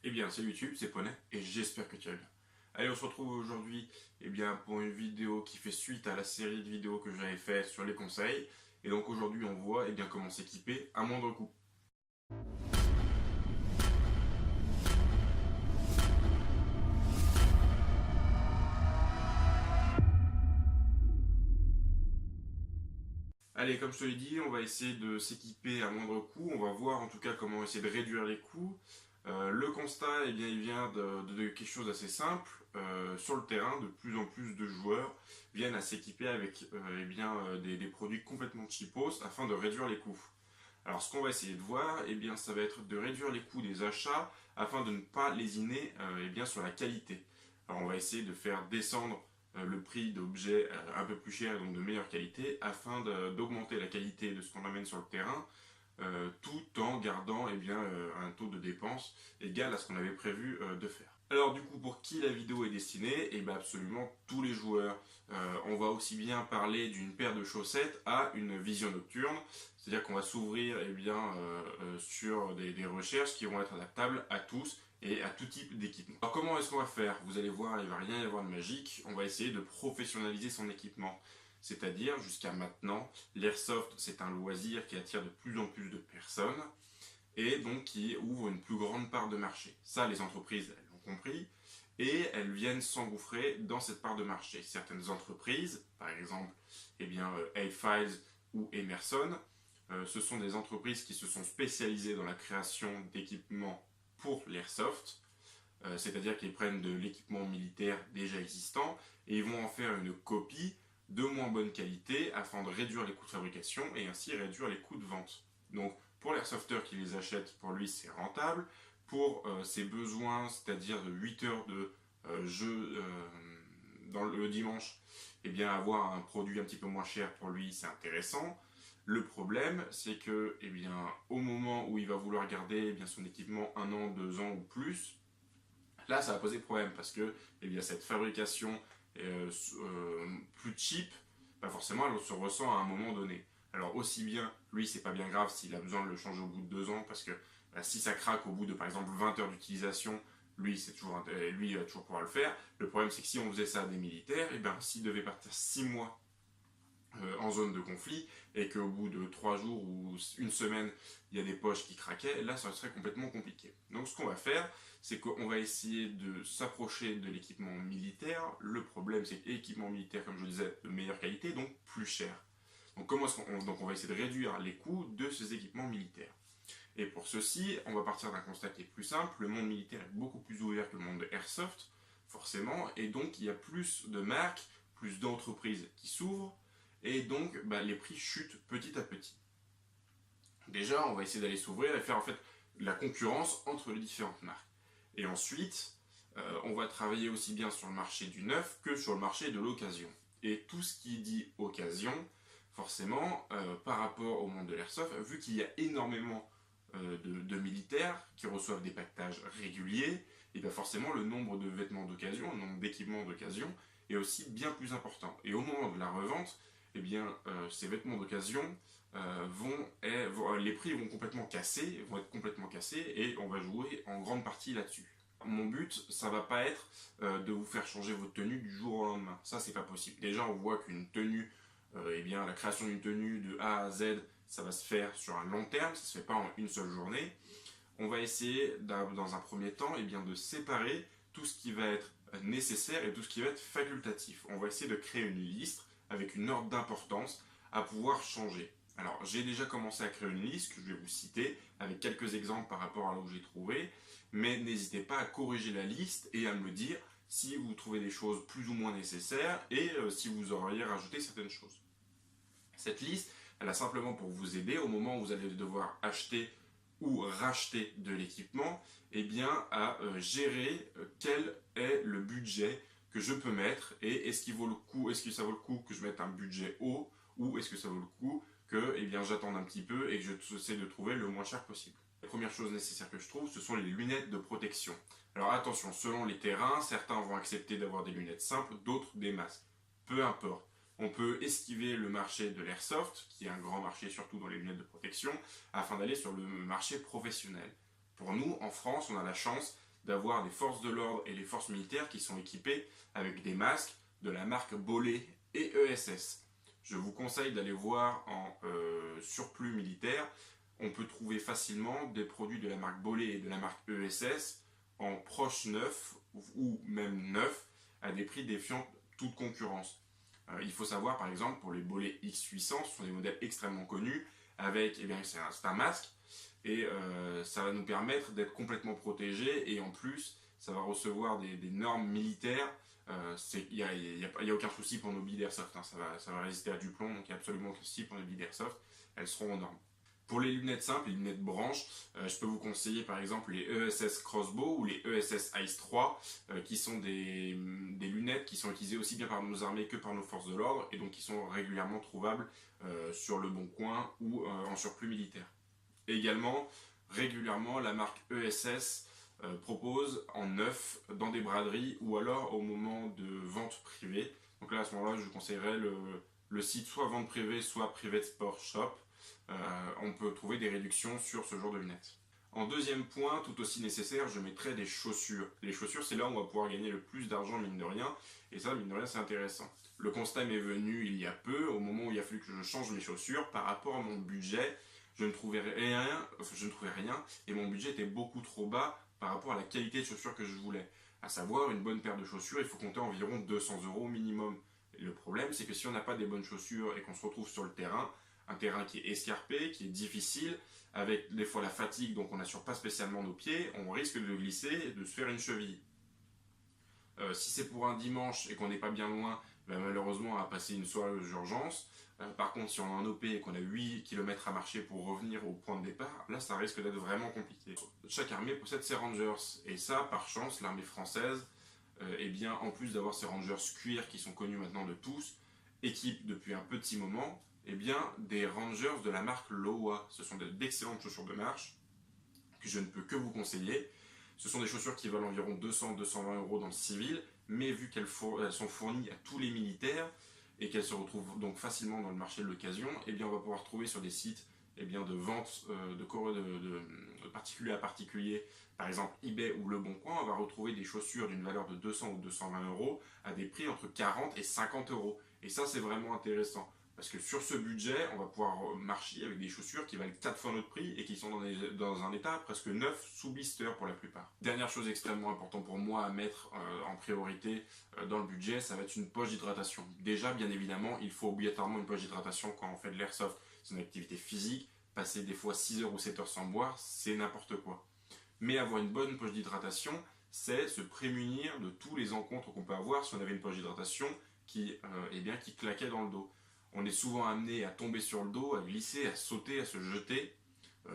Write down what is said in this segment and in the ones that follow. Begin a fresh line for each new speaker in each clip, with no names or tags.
Eh bien, salut YouTube, c'est Poney et j'espère que tu vas bien. Allez, on se retrouve aujourd'hui pour une vidéo qui fait suite à la série de vidéos que j'avais fait sur les conseils. Et donc aujourd'hui, on voit comment s'équiper à moindre coût. Allez, comme je te l'ai dit, on va essayer de s'équiper à moindre coût. On va voir en tout cas comment essayer de réduire les coûts. Le constat, il vient de quelque chose d'assez simple. Sur le terrain, de plus en plus de joueurs viennent à s'équiper avec des produits complètement cheapos afin de réduire les coûts. Alors, ce qu'on va essayer de voir, ça va être de réduire les coûts des achats afin de ne pas lésiner sur la qualité. Alors, on va essayer de faire descendre le prix d'objets un peu plus chers, donc de meilleure qualité, afin d'augmenter la qualité de ce qu'on amène sur le terrain, tout en gardant un taux de dépense égal à ce qu'on avait prévu de faire. Alors du coup, pour qui la vidéo est destinée? Absolument tous les joueurs. On va aussi bien parler d'une paire de chaussettes à une vision nocturne, c'est-à-dire qu'on va s'ouvrir sur des recherches qui vont être adaptables à tous et à tout type d'équipement. Alors comment est-ce qu'on va faire? Vous allez voir, il ne va rien y avoir de magique, on va essayer de professionnaliser son équipement. C'est-à-dire, jusqu'à maintenant, l'airsoft, c'est un loisir qui attire de plus en plus de personnes et donc qui ouvre une plus grande part de marché. Ça, les entreprises, elles l'ont compris et elles viennent s'engouffrer dans cette part de marché. Certaines entreprises, par exemple, A-Files ou Emerson, ce sont des entreprises qui se sont spécialisées dans la création d'équipements pour l'airsoft, c'est-à-dire qu'ils prennent de l'équipement militaire déjà existant et ils vont en faire une copie de moins bonne qualité afin de réduire les coûts de fabrication et ainsi réduire les coûts de vente. Donc pour l'airsofter qui les achète, pour lui c'est rentable. Pour ses besoins, c'est-à-dire de 8 heures de jeu dans le dimanche, avoir un produit un petit peu moins cher pour lui c'est intéressant. Le problème, c'est que au moment où il va vouloir garder son équipement 1 an, 2 ans ou plus, là ça va poser problème parce que cette fabrication plus cheap, forcément elle se ressent à un moment donné. Alors aussi bien, lui c'est pas bien grave s'il a besoin de le changer au bout de 2 ans parce que si ça craque au bout de par exemple 20 heures d'utilisation, lui il va toujours pouvoir le faire. Le problème c'est que si on faisait ça à des militaires, s'il devait partir 6 mois en zone de conflit et qu'au bout de 3 jours ou une semaine il y a des poches qui craquaient, là ça serait complètement compliqué. Donc ce qu'on va faire, c'est qu'on va essayer de s'approcher de l'équipement militaire. Le problème c'est que l'équipement militaire, comme je le disais, de meilleure qualité, donc plus cher. Donc on va essayer de réduire les coûts de ces équipements militaires. Et pour ceci, on va partir d'un constat qui est plus simple. Le monde militaire est beaucoup plus ouvert que le monde de Airsoft, forcément, et donc il y a plus de marques, plus d'entreprises qui s'ouvrent, et donc les prix chutent petit à petit. Déjà, on va essayer d'aller s'ouvrir et faire en fait la concurrence entre les différentes marques. Et ensuite, on va travailler aussi bien sur le marché du neuf que sur le marché de l'occasion. Et tout ce qui dit occasion, forcément, par rapport au monde de l'airsoft, vu qu'il y a énormément de militaires qui reçoivent des pactages réguliers, et bien forcément le nombre de vêtements d'occasion, le nombre d'équipements d'occasion est aussi bien plus important. Et au moment de la revente, ces vêtements d'occasion les prix vont être complètement cassés et on va jouer en grande partie là-dessus. Mon but, ça va pas être de vous faire changer votre tenue du jour au lendemain. Ça, c'est pas possible. Déjà, on voit qu'une tenue, la création d'une tenue de A à Z, ça va se faire sur un long terme, ça se fait pas en une seule journée. On va essayer, dans un premier temps, de séparer tout ce qui va être nécessaire et tout ce qui va être facultatif. On va essayer de créer une liste avec une ordre d'importance à pouvoir changer. Alors, j'ai déjà commencé à créer une liste que je vais vous citer avec quelques exemples par rapport à là où j'ai trouvé, mais n'hésitez pas à corriger la liste et à me dire si vous trouvez des choses plus ou moins nécessaires et si vous auriez rajouté certaines choses. Cette liste, elle a simplement pour vous aider au moment où vous allez devoir acheter ou racheter de l'équipement, à gérer quel est le budget que je peux mettre et est-ce que ça vaut le coup que je mette un budget haut ou est-ce que ça vaut le coup que j'attende un petit peu et que j'essaie de trouver le moins cher possible. La première chose nécessaire que je trouve, ce sont les lunettes de protection. Alors attention, selon les terrains, certains vont accepter d'avoir des lunettes simples, d'autres des masques. Peu importe. On peut esquiver le marché de l'airsoft, qui est un grand marché surtout dans les lunettes de protection, afin d'aller sur le marché professionnel. Pour nous, en France, on a la chance d'avoir des forces de l'ordre et les forces militaires qui sont équipées avec des masques de la marque Bollé et ESS. Je vous conseille d'aller voir en surplus militaire. On peut trouver facilement des produits de la marque Bollé et de la marque ESS en proche neuf ou même neuf à des prix défiant toute concurrence. Il faut savoir par exemple pour les Bollé X800, ce sont des modèles extrêmement connus avec, eh bien, c'est un masque et ça va nous permettre d'être complètement protégés et en plus ça va recevoir des normes militaires. Il n'y a aucun souci pour nos billes d'airsoft, hein. Ça va résister à du plomb, donc il n'y a absolument aucun souci pour nos billes d'airsoft, elles seront aux normes. Pour les lunettes simples, les lunettes branches, je peux vous conseiller par exemple les ESS Crossbow ou les ESS Ice 3, qui sont des lunettes qui sont utilisées aussi bien par nos armées que par nos forces de l'ordre, et donc qui sont régulièrement trouvables sur le Bon Coin ou en surplus militaire. Et également, régulièrement, la marque ESS propose en neuf dans des braderies ou alors au moment de vente privée. Donc là, à ce moment-là, je vous conseillerais le site soit vente privée, soit Private Sport Shop. On peut trouver des réductions sur ce genre de lunettes. En deuxième point, tout aussi nécessaire, je mettrai des chaussures. Les chaussures, c'est là où on va pouvoir gagner le plus d'argent, mine de rien. Et ça, mine de rien, c'est intéressant. Le constat m'est venu il y a peu, au moment où il a fallu que je change mes chaussures, par rapport à mon budget, je ne trouvais rien, et mon budget était beaucoup trop bas par rapport à la qualité de chaussures que je voulais. À savoir, une bonne paire de chaussures, il faut compter environ 200 € minimum. Et le problème, c'est que si on n'a pas des bonnes chaussures et qu'on se retrouve sur le terrain, un terrain qui est escarpé, qui est difficile, avec des fois la fatigue, donc on n'assure pas spécialement nos pieds, on risque de glisser et de se faire une cheville. Si c'est pour un dimanche et qu'on n'est pas bien loin, ben malheureusement on va passer une soirée aux urgences. Par contre, si on est en OP et qu'on a 8 km à marcher pour revenir au point de départ, là ça risque d'être vraiment compliqué. Chaque armée possède ses rangers, et ça, par chance, l'armée française, eh bien, en plus d'avoir ses rangers cuir qui sont connus maintenant de tous, équipe depuis un petit moment, eh bien, des rangers de la marque Lowa. Ce sont d'excellentes chaussures de marche que je ne peux que vous conseiller. Ce sont des chaussures qui valent environ 200-220 € dans le civil, mais vu qu'elles sont fournies à tous les militaires et qu'elles se retrouvent donc facilement dans le marché de l'occasion, eh bien, on va pouvoir trouver sur des sites, eh bien, de vente de particulier à particulier, par exemple eBay ou Le Bon Coin, on va retrouver des chaussures d'une valeur de 200 ou 220 € à des prix entre 40 et 50 €. Et ça, c'est vraiment intéressant. Parce que sur ce budget, on va pouvoir marcher avec des chaussures qui valent 4 fois notre prix et qui sont dans un état presque neuf, sous blister pour la plupart. Dernière chose extrêmement importante pour moi à mettre en priorité dans le budget, ça va être une poche d'hydratation. Déjà, bien évidemment, il faut obligatoirement une poche d'hydratation quand on fait de l'airsoft. C'est une activité physique. Passer des fois 6 heures ou 7 heures sans boire, c'est n'importe quoi. Mais avoir une bonne poche d'hydratation, c'est se prémunir de tous les encontres qu'on peut avoir si on avait une poche d'hydratation qui claquait dans le dos. On est souvent amené à tomber sur le dos, à glisser, à sauter, à se jeter.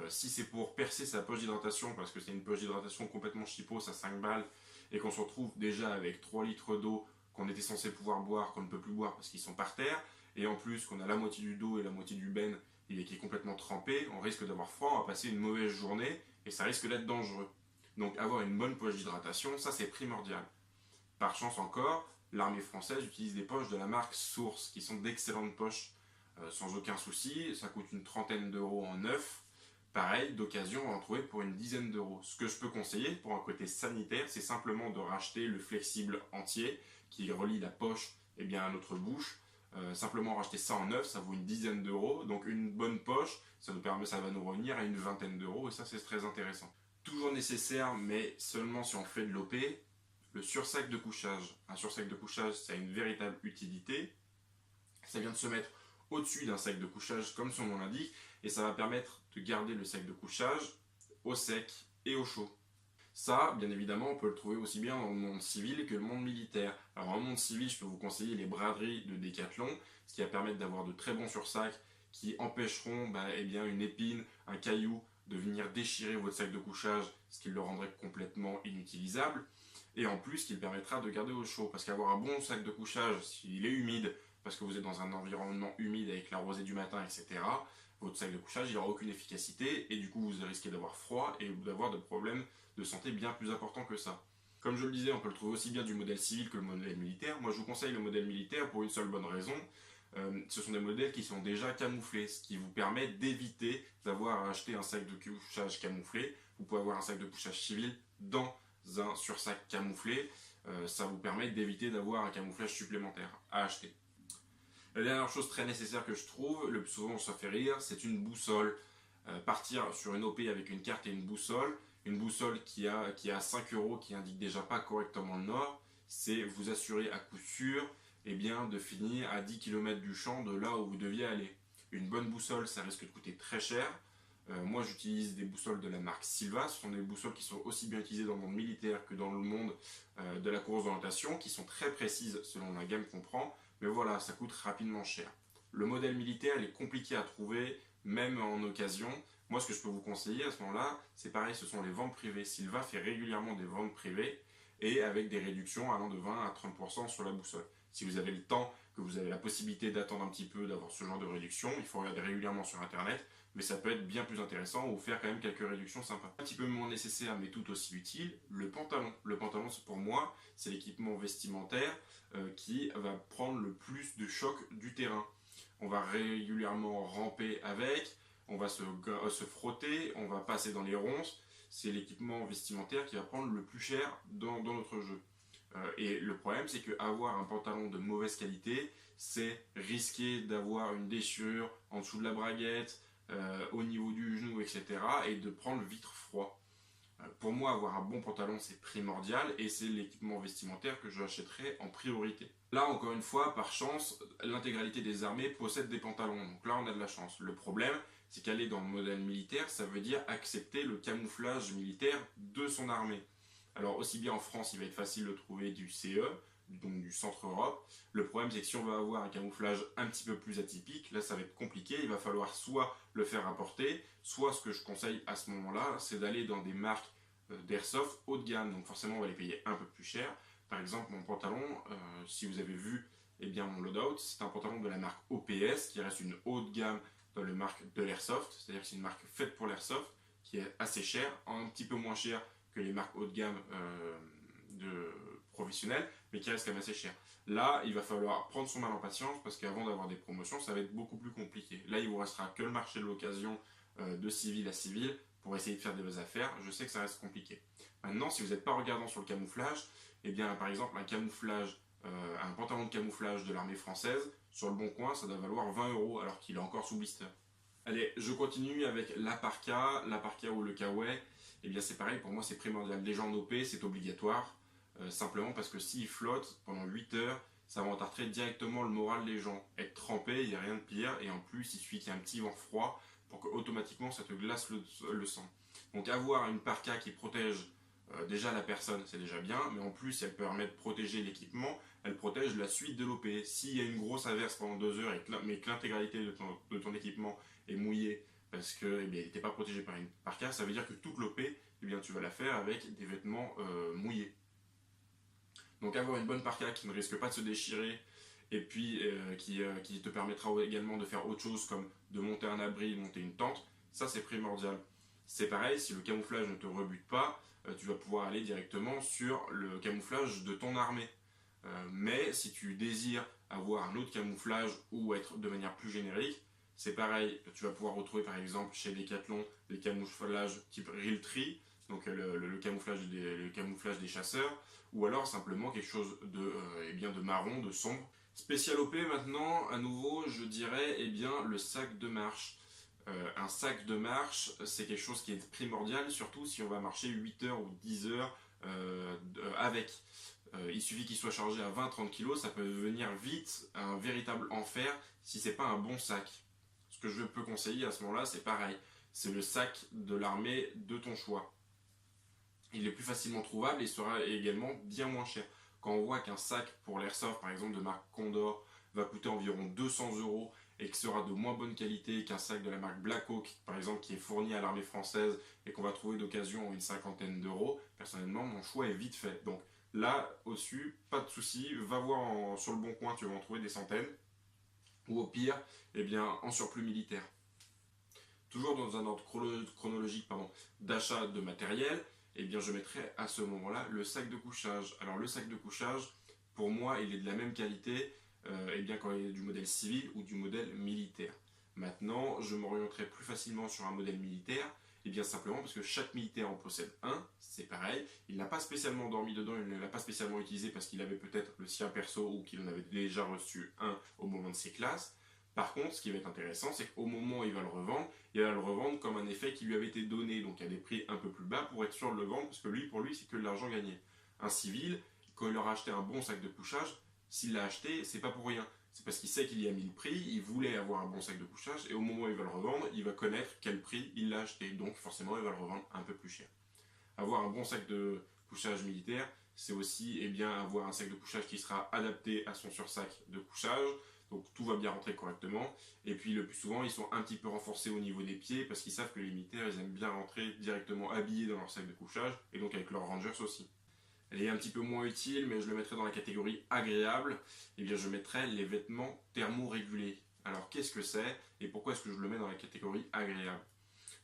Si c'est pour percer sa poche d'hydratation, parce que c'est une poche d'hydratation complètement chipos à 5 balles, et qu'on se retrouve déjà avec 3 litres d'eau qu'on était censé pouvoir boire, qu'on ne peut plus boire parce qu'ils sont par terre, et en plus qu'on a la moitié du dos et la moitié du ben qui est complètement trempé, on risque d'avoir froid, on va passer une mauvaise journée, et ça risque d'être dangereux. Donc avoir une bonne poche d'hydratation, ça c'est primordial. Par chance encore, l'armée française utilise des poches de la marque Source, qui sont d'excellentes poches, sans aucun souci. Ça coûte une trentaine d'euros en neuf. Pareil, d'occasion, on va en trouver pour une dizaine d'euros. Ce que je peux conseiller pour un côté sanitaire, c'est simplement de racheter le flexible entier qui relie la poche à notre bouche. Simplement racheter ça en neuf, ça vaut une dizaine d'euros. Donc une bonne poche, ça va nous revenir à une vingtaine d'euros, et ça c'est très intéressant. Toujours nécessaire, mais seulement si on fait de l'OP, le sursac de couchage. Un sursac de couchage, ça a une véritable utilité. Ça vient de se mettre au-dessus d'un sac de couchage, comme son nom l'indique, et ça va permettre de garder le sac de couchage au sec et au chaud. Ça, bien évidemment, on peut le trouver aussi bien dans le monde civil que le monde militaire. Alors, dans le monde civil, je peux vous conseiller les braderies de Decathlon, ce qui va permettre d'avoir de très bons sursacs qui empêcheront une épine, un caillou de venir déchirer votre sac de couchage, ce qui le rendrait complètement inutilisable. Et en plus, qui le permettra de garder au chaud. Parce qu'avoir un bon sac de couchage, s'il est humide, parce que vous êtes dans un environnement humide avec la rosée du matin, etc., votre sac de couchage n'aura aucune efficacité, et du coup vous risquez d'avoir froid et d'avoir des problèmes de santé bien plus importants que ça. Comme je le disais, on peut le trouver aussi bien du modèle civil que le modèle militaire. Moi je vous conseille le modèle militaire pour une seule bonne raison. Ce sont des modèles qui sont déjà camouflés, ce qui vous permet d'éviter d'avoir à acheter un sac de couchage camouflé. Vous pouvez avoir un sac de couchage civil dans un sursac camouflé. Ça vous permet d'éviter d'avoir un camouflage supplémentaire à acheter. La dernière chose très nécessaire que je trouve, le plus souvent on se fait rire, c'est une boussole. Partir sur une OP avec une carte et une boussole qui a 5 euros, qui indique déjà pas correctement le nord, c'est vous assurer à coup sûr de finir à 10 km du champ de là où vous deviez aller. Une bonne boussole, ça risque de coûter très cher. Moi j'utilise des boussoles de la marque Silva, ce sont des boussoles qui sont aussi bien utilisées dans le monde militaire que dans le monde de la course d'orientation, qui sont très précises selon la gamme qu'on prend, mais voilà, ça coûte rapidement cher. Le modèle militaire, il est compliqué à trouver, même en occasion. Moi, ce que je peux vous conseiller à ce moment-là, c'est pareil, ce sont les ventes privées. Silva fait régulièrement des ventes privées et avec des réductions allant de 20 à 30% sur la boussole. Si vous avez le temps, que vous avez la possibilité d'attendre un petit peu, d'avoir ce genre de réduction, il faut regarder régulièrement sur internet, mais ça peut être bien plus intéressant ou faire quand même quelques réductions sympas. Un petit peu moins nécessaire, mais tout aussi utile, le pantalon. Le pantalon, pour moi, c'est l'équipement vestimentaire qui va prendre le plus de choc du terrain. On va régulièrement ramper avec, on va se frotter, on va passer dans les ronces. C'est l'équipement vestimentaire qui va prendre le plus cher dans notre jeu. Et le problème, c'est qu'avoir un pantalon de mauvaise qualité, c'est risquer d'avoir une déchirure en dessous de la braguette, au niveau du genou, etc. et de prendre vite froid. Pour moi, avoir un bon pantalon, c'est primordial et c'est l'équipement vestimentaire que je achèterai en priorité. Là, encore une fois, par chance, l'intégralité des armées possède des pantalons. Donc là, on a de la chance. Le problème, c'est qu'aller dans le modèle militaire, ça veut dire accepter le camouflage militaire de son armée. Alors, aussi bien en France, il va être facile de trouver du CE, donc du Centre Europe. Le problème, c'est que si on veut avoir un camouflage un petit peu plus atypique, là, ça va être compliqué. Il va falloir soit le faire importer, soit ce que je conseille à ce moment-là, c'est d'aller dans des marques d'airsoft haut de gamme. Donc forcément, on va les payer un peu plus cher. Par exemple, mon pantalon, si vous avez vu mon loadout, c'est un pantalon de la marque OPS, qui reste une haute gamme dans le marque de l'airsoft. C'est-à-dire que c'est une marque faite pour l'airsoft, qui est assez chère, un petit peu moins chère que les marques haut de gamme de professionnels, mais qui reste quand même assez cher. Là, il va falloir prendre son mal en patience parce qu'avant d'avoir des promotions, ça va être beaucoup plus compliqué. Là, il vous restera que le marché de l'occasion de civil à civil pour essayer de faire des affaires. Je sais que ça reste compliqué. Maintenant, si vous n'êtes pas regardant sur le camouflage, par exemple, un pantalon de camouflage de l'armée française, sur le bon coin, ça doit valoir 20 euros alors qu'il est encore sous blister. Allez, je continue avec la parka ou le kawaii. C'est pareil, pour moi c'est primordial. Déjà en OP, c'est obligatoire. Simplement parce que s'il flotte pendant 8 heures, ça va entartrer directement le moral des gens. Être trempé, il n'y a rien de pire. Et en plus, il suffit qu'il y ait un petit vent froid pour que automatiquement ça te glace le sang. Donc avoir une parka qui protège déjà la personne, c'est déjà bien. Mais en plus, elle permet de protéger l'équipement. Elle protège la suite de l'OP. S'il y a une grosse averse pendant 2 heures, mais que l'intégralité de ton équipement est mouillée parce que il n'était pas protégé par une parka, ça veut dire que toute l'OP, tu vas la faire avec des vêtements mouillés. Donc avoir une bonne parka qui ne risque pas de se déchirer et puis qui te permettra également de faire autre chose comme de monter un abri, de monter une tente, ça c'est primordial. C'est pareil, si le camouflage ne te rebute pas, tu vas pouvoir aller directement sur le camouflage de ton armée. Mais si tu désires avoir un autre camouflage ou être de manière plus générique, c'est pareil, tu vas pouvoir retrouver par exemple chez Decathlon des camouflages type Realtree, donc le camouflage des chasseurs, ou alors simplement quelque chose de marron, de sombre. Spécial OP maintenant, à nouveau, je dirais le sac de marche. Un sac de marche, c'est quelque chose qui est primordial, surtout si on va marcher 8 heures ou 10 heures avec. Il suffit qu'il soit chargé à 20-30 kg, ça peut devenir vite un véritable enfer si c'est pas un bon sac. Ce que je peux conseiller à ce moment-là, c'est pareil, c'est le sac de l'armée de ton choix. Il est plus facilement trouvable et sera également bien moins cher. Quand on voit qu'un sac pour l'airsoft, par exemple de marque Condor, va coûter environ 200 euros et que sera de moins bonne qualité qu'un sac de la marque Blackhawk, par exemple, qui est fourni à l'armée française et qu'on va trouver d'occasion à une cinquantaine d'euros, personnellement, mon choix est vite fait. Donc là, au-dessus, pas de souci, va voir sur le bon coin, tu vas en trouver des centaines. Ou au pire, en surplus militaire. Toujours dans un ordre chronologique d'achat de matériel, je mettrai à ce moment-là le sac de couchage. Alors le sac de couchage, pour moi, il est de la même qualité quand il est du modèle civil ou du modèle militaire. Maintenant, je m'orienterai plus facilement sur un modèle militaire, Et bien simplement parce que chaque militaire en possède un, c'est pareil, il n'a pas spécialement dormi dedans, il ne l'a pas spécialement utilisé parce qu'il avait peut-être le sien perso ou qu'il en avait déjà reçu un au moment de ses classes. Par contre, ce qui va être intéressant, c'est qu'au moment où il va le revendre comme un effet qui lui avait été donné, donc à des prix un peu plus bas pour être sûr de le vendre, parce que lui, pour lui, c'est que de l'argent gagné. Un civil, quand il aura acheté un bon sac de couchage, s'il l'a acheté, c'est pas pour rien. C'est parce qu'il sait qu'il y a mis le prix, il voulait avoir un bon sac de couchage, et au moment où il va le revendre, il va connaître quel prix il l'a acheté. Donc forcément, il va le revendre un peu plus cher. Avoir un bon sac de couchage militaire, c'est aussi avoir un sac de couchage qui sera adapté à son sursac de couchage. Donc tout va bien rentrer correctement. Et puis le plus souvent, ils sont un petit peu renforcés au niveau des pieds parce qu'ils savent que les militaires, ils aiment bien rentrer directement habillés dans leur sac de couchage et donc avec leurs rangers aussi. Elle est un petit peu moins utile, mais je le mettrai dans la catégorie agréable. Et bien je mettrai les vêtements thermorégulés. Alors qu'est-ce que c'est et pourquoi est-ce que je le mets dans la catégorie agréable?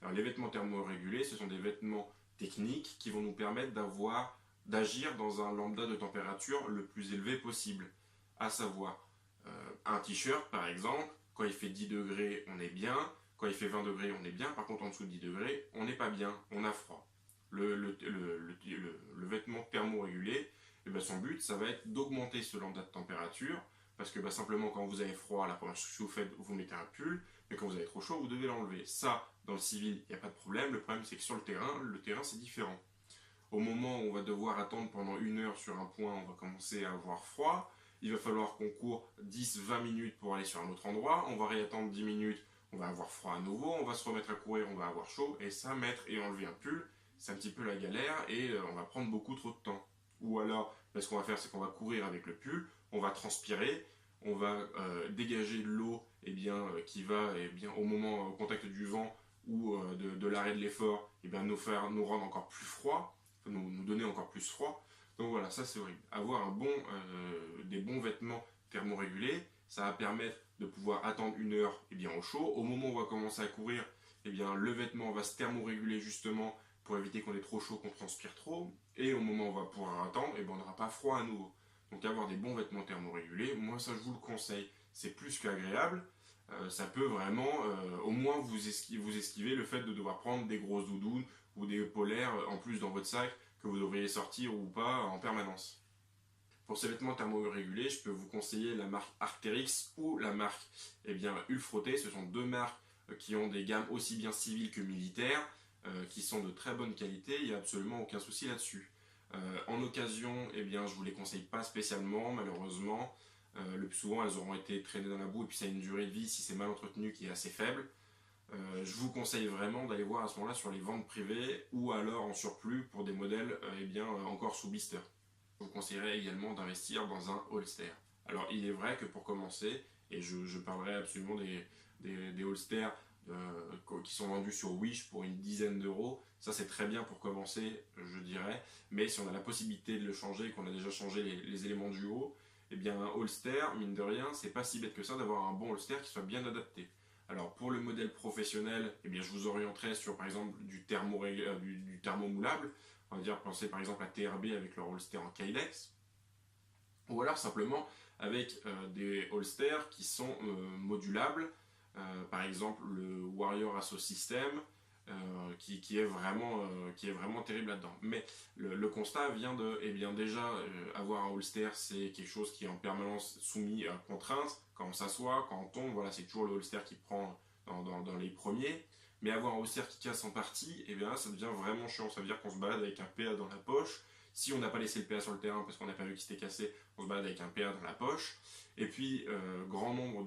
Alors les vêtements thermorégulés, ce sont des vêtements techniques qui vont nous permettre d'agir dans un lambda de température le plus élevé possible. À savoir, un t-shirt par exemple, quand il fait 10 degrés, on est bien. Quand il fait 20 degrés, on est bien. Par contre, en dessous de 10 degrés, on n'est pas bien, on a froid. Le vêtement thermorégulé, son but, ça va être d'augmenter ce lambda de température. Parce que simplement, quand vous avez froid, la première chose que vous faites, vous mettez un pull. Mais quand vous avez trop chaud, vous devez l'enlever. Ça, dans le civil, il n'y a pas de problème. Le problème, c'est que sur le terrain, c'est différent. Au moment où on va devoir attendre pendant 1 heure sur un point, on va commencer à avoir froid. Il va falloir qu'on court 10-20 minutes pour aller sur un autre endroit. On va réattendre 10 minutes, on va avoir froid à nouveau. On va se remettre à courir, on va avoir chaud. Et ça, mettre et enlever un pull, c'est un petit peu la galère et on va prendre beaucoup trop de temps. Ou alors, ce qu'on va faire, c'est qu'on va courir avec le pull, on va transpirer, on va dégager de l'eau qui va au moment au contact du vent ou de l'arrêt de l'effort nous rendre encore plus froid, nous donner encore plus froid. Donc voilà, ça c'est horrible. Avoir des bons vêtements thermorégulés, ça va permettre de pouvoir attendre 1 heure au chaud. Au moment où on va commencer à courir, le vêtement va se thermoréguler justement pour éviter qu'on ait trop chaud, qu'on transpire trop. Et au moment où on va pouvoir attendre, on n'aura pas froid à nouveau. Donc avoir des bons vêtements thermorégulés, moi ça je vous le conseille. C'est plus qu'agréable. Ça peut vraiment au moins vous esquiver le fait de devoir prendre des grosses doudounes ou des polaires en plus dans votre sac que vous devriez sortir ou pas en permanence. Pour ces vêtements thermorégulés, je peux vous conseiller la marque Arc'teryx ou la marque Ulfroté. Ce sont deux marques qui ont des gammes aussi bien civiles que militaires, qui sont de très bonne qualité, il n'y a absolument aucun souci là-dessus. En occasion, je ne vous les conseille pas spécialement, malheureusement. Le plus souvent, elles auront été traînées dans la boue et puis ça a une durée de vie, si c'est mal entretenu, qui est assez faible. Je vous conseille vraiment d'aller voir à ce moment-là sur les ventes privées ou alors en surplus pour des modèles encore sous blister. Je vous conseillerais également d'investir dans un holster. Alors il est vrai que pour commencer, et je parlerai absolument des holsters qui sont vendus sur Wish pour une dizaine d'euros, ça c'est très bien pour commencer, je dirais, mais si on a la possibilité de le changer, qu'on a déjà changé les éléments du haut, un holster, mine de rien, c'est pas si bête que ça d'avoir un bon holster qui soit bien adapté. Alors pour le modèle professionnel, je vous orienterai sur par exemple du thermomoulable. On va dire penser par exemple à TRB avec leur holster en Kydex. Ou alors simplement avec des holsters qui sont modulables. Par exemple le Warrior Asso System qui est vraiment terrible là-dedans. Mais le constat vient de déjà avoir un holster, c'est quelque chose qui est en permanence soumis à contraintes. Quand on s'assoit, quand on tombe, voilà, c'est toujours le holster qui prend dans les premiers. Mais avoir un holster qui casse en partie, ça devient vraiment chiant. Ça veut dire qu'on se balade avec un PA dans la poche. Si on n'a pas laissé le PA sur le terrain parce qu'on n'a pas vu qu'il s'était cassé, on se balade avec un PA dans la poche. Et puis, grand nombre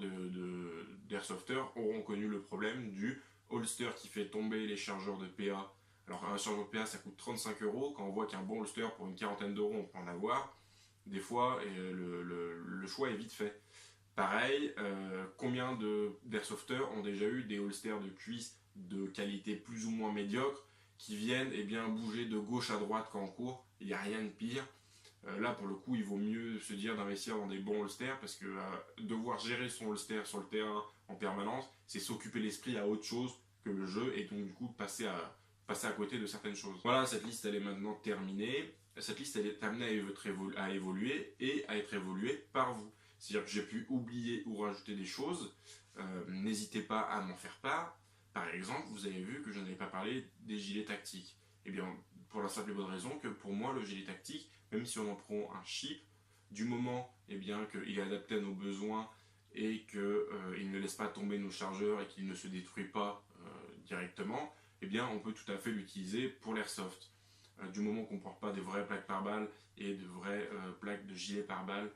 d'airsofters auront connu le problème du holster qui fait tomber les chargeurs de PA. Alors un chargeur de PA ça coûte 35 euros, quand on voit qu'un bon holster pour une quarantaine d'euros on peut en avoir, des fois le choix est vite fait. Pareil, combien d'airsofters ont déjà eu des holsters de cuisse de qualité plus ou moins médiocre qui viennent bouger de gauche à droite quand on court, il n'y a rien de pire. Là pour le coup il vaut mieux se dire d'investir dans des bons holsters parce que devoir gérer son holster sur le terrain en permanence, c'est s'occuper l'esprit à autre chose que le jeu et donc du coup passer à côté de certaines choses. Voilà, cette liste elle est maintenant terminée. Cette liste elle est amenée à évoluer et à être évoluée par vous. C'est-à-dire que j'ai pu oublier ou rajouter des choses. N'hésitez pas à m'en faire part. Par exemple, vous avez vu que je n'avais pas parlé des gilets tactiques. Eh bien, pour la simple et bonne raison que pour moi, le gilet tactique, même si on en prend un chip, du moment eh bien, qu'il est adapté à nos besoins et qu'il ne laisse pas tomber nos chargeurs et qu'il ne se détruit pas directement, eh bien, on peut tout à fait l'utiliser pour l'airsoft. Du moment qu'on ne porte pas des vraies plaques par balle et de vraies plaques de gilet par balle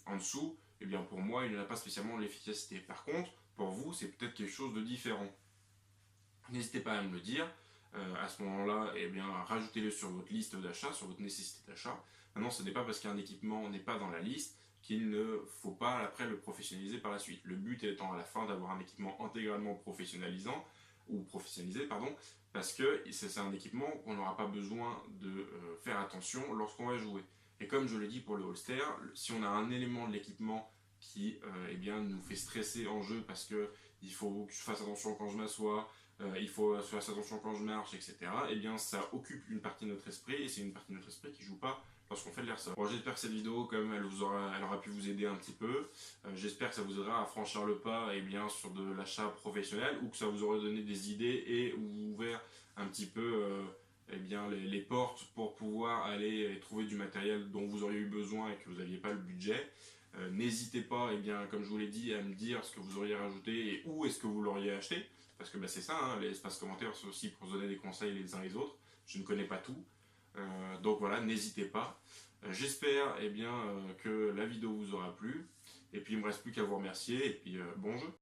en dessous, eh bien pour moi, il n'a pas spécialement l'efficacité. Par contre, pour vous, c'est peut-être quelque chose de différent. N'hésitez pas à me le dire. À ce moment-là, eh bien, rajoutez-le sur votre liste d'achat, sur votre nécessité d'achat. Maintenant, ce n'est pas parce qu'un équipement n'est pas dans la liste qu'il ne faut pas après le professionnaliser par la suite. Le but étant à la fin d'avoir un équipement intégralement professionnalisant, ou professionnalisé, pardon, parce que c'est un équipement qu'on n'aura pas besoin de faire attention lorsqu'on va jouer. Et comme je l'ai dit pour le holster, si on a un élément de l'équipement qui eh bien, nous fait stresser en jeu parce qu'il faut que je fasse attention quand je m'assois, il faut faire attention quand je marche, etc. Eh bien, ça occupe une partie de notre esprit et c'est une partie de notre esprit qui ne joue pas lorsqu'on fait de l'airsoft. Bon, j'espère que cette vidéo, quand même, elle aura pu vous aider un petit peu. J'espère que ça vous aidera à franchir le pas eh bien, sur de l'achat professionnel ou que ça vous aura donné des idées et ouvert un petit peu eh bien, les portes pour pouvoir aller trouver du matériel dont vous auriez eu besoin et que vous n'aviez pas le budget. N'hésitez pas, eh bien, comme je vous l'ai dit, à me dire ce que vous auriez rajouté et où est-ce que vous l'auriez acheté. Parce que bah, c'est ça, hein, les espaces commentaires, c'est aussi pour se donner des conseils les uns les autres. Je ne connais pas tout. Donc voilà, n'hésitez pas. J'espère eh bien, que la vidéo vous aura plu. Et puis il ne me reste plus qu'à vous remercier. Et puis bon jeu.